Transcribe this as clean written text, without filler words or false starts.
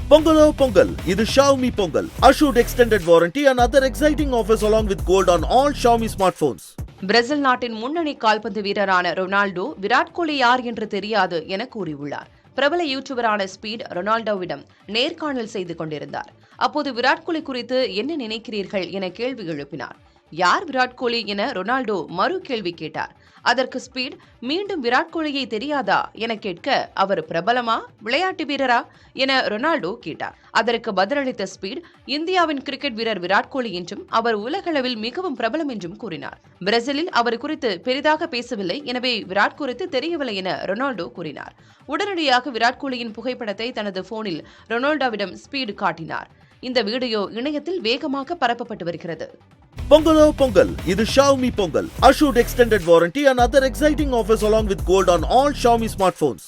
Pongalo Pongal. This is Xiaomi Pongal. Assured extended warranty and other exciting offers along with gold on all Xiaomi smartphones. Brazil நாட்டின் முன்னணி கால்பந்து வீரரான Ronaldo Virat Kohli யார் என்று தெரியாது என கூறியுள்ளார். பிரபல யூடியூபரான ஸ்பீட் ரொனால்டோவிடம் நேர்காணல் செய்து கொண்டிருந்தார். அப்போது விராட் கோலி குறித்து என்ன நினைக்கிறீர்கள் என கேள்வி எழுப்பினார். யார் விராட் கோலி என ரொனால்டோ மறு கேள்வி கேட்டார். அதற்கு ஸ்பீட் மீண்டும் விராட் கோலியை தெரியாதா என கேட்க அவர் பிரபலமா விளையாட்டு வீரரா என ரொனால்டோ கேட்டார். அதற்கு பதிலளித்த ஸ்பீட் இந்தியாவின் கிரிக்கெட் வீரர் விராட் கோலி என்றும் அவர் உலகளவில் மிகவும் பிரபலம் என்றும் கூறினார். பிரேசிலில் அவர் குறித்து பெரிதாக பேசவில்லை, எனவே விராட் குறித்து தெரியவில்லை என ரொனால்டோ கூறினார். உடனடியாக விராட் கோலியின் புகைப்படத்தை தனது போனில் ரொனால்டோவிடம் ஸ்பீட் காட்டினார். இந்த வீடியோ இணையத்தில் வேகமாக பரப்பப்பட்டு வருகிறது. Pongalo Pongal. This is Xiaomi Pongal. Assured extended warranty and other exciting offers along with gold on all Xiaomi smartphones.